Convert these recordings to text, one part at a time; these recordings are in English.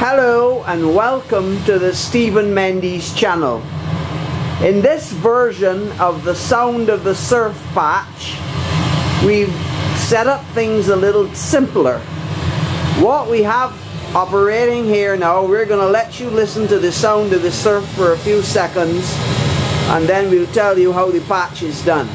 Hello and welcome to the Stephen Mendes channel. In this version of the Sound of the Surf patch, we've set up things a little simpler. What we have operating here now, we're going to let you listen to the sound of the surf for a few seconds and then we'll tell you how the patch is done.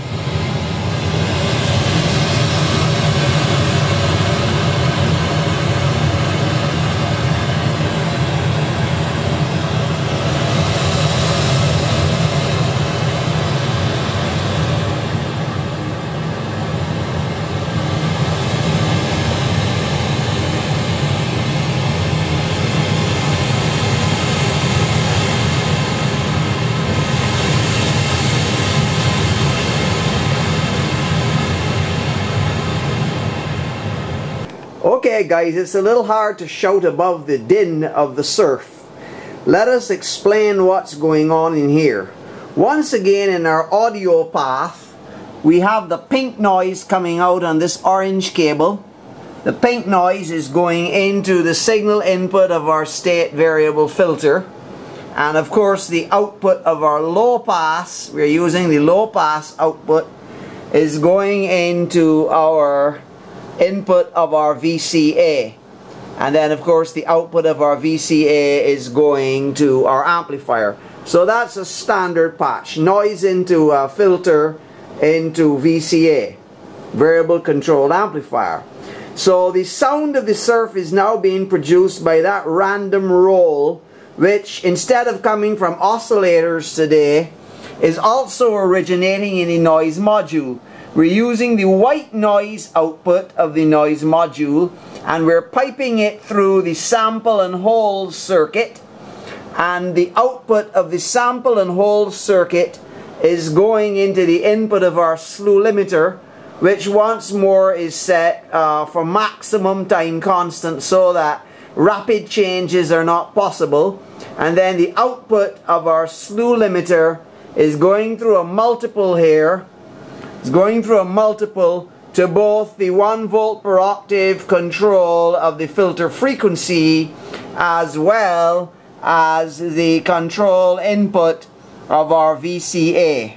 Okay guys, it's a little hard to shout above the din of the surf. Let us explain what's going on in here. Once again, in our audio path, we have the pink noise coming out on this orange cable. The pink noise is going into the signal input of our state variable filter. And of course the output of our low pass, we're using the low pass output, is going into our input of our VCA, and then of course the output of our VCA is going to our amplifier. So that's a standard patch. Noise into a filter into VCA, variable controlled amplifier. So the sound of the surf is now being produced by that random roll, which instead of coming from oscillators today is also originating in the noise module. We're using the white noise output of the noise module and we're piping it through the sample and hold circuit, and the output of the sample and hold circuit is going into the input of our slew limiter, which once more is set for maximum time constant so that rapid changes are not possible. And then the output of our slew limiter is going through a multiple here. It's going through a multiple to both the 1 volt per octave control of the filter frequency as well as the control input of our VCA.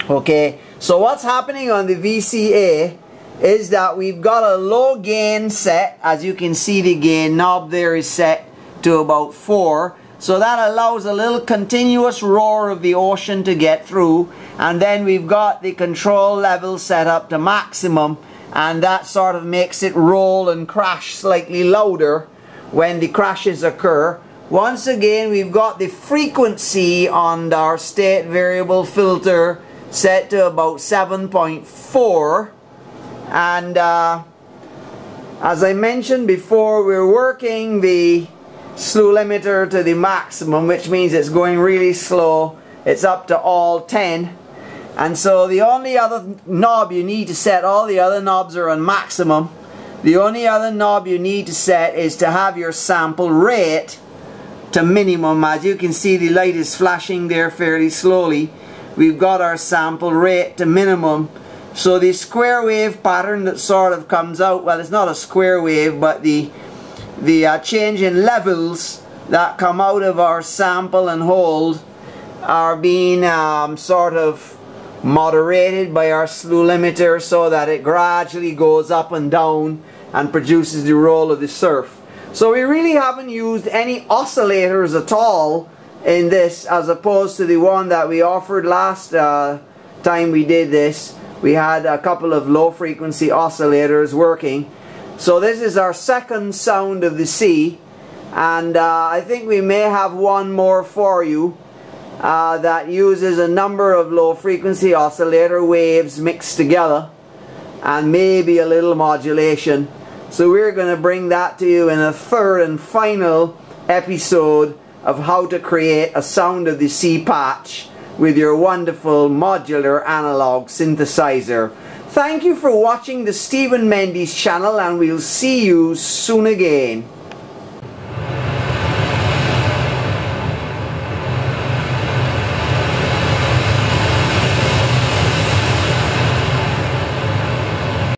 Okay, so what's happening on the VCA is that we've got a low gain set. As you can see, the gain knob there is set to about 4. So that allows a little continuous roar of the ocean to get through, and then we've got the control level set up to maximum, and that sort of makes it roll and crash slightly louder when the crashes occur. Once again, we've got the frequency on our state variable filter set to about 7.4, and as I mentioned before, we're working the slew limiter to the maximum, which means it's going really slow. It's up to all 10, and so the only other knob you need to set, all the other knobs are on maximum. The only other knob you need to set is to have your sample rate to minimum. As you can see, the light is flashing there fairly slowly. We've got our sample rate to minimum, so the square wave pattern that sort of comes out, well, it's not a square wave, but the change in levels that come out of our sample and hold are being sort of moderated by our slew limiter so that it gradually goes up and down and produces the roll of the surf. So we really haven't used any oscillators at all in this, as opposed to the one that we offered last time we did this. We had a couple of low frequency oscillators working. So this is our second sound of the sea, and I think we may have one more for you that uses a number of low frequency oscillator waves mixed together and maybe a little modulation. So we're going to bring that to you in a third and final episode of how to create a sound of the sea patch with your wonderful modular analog synthesizer. Thank you for watching the Stephen Mendes channel, and we'll see you soon again.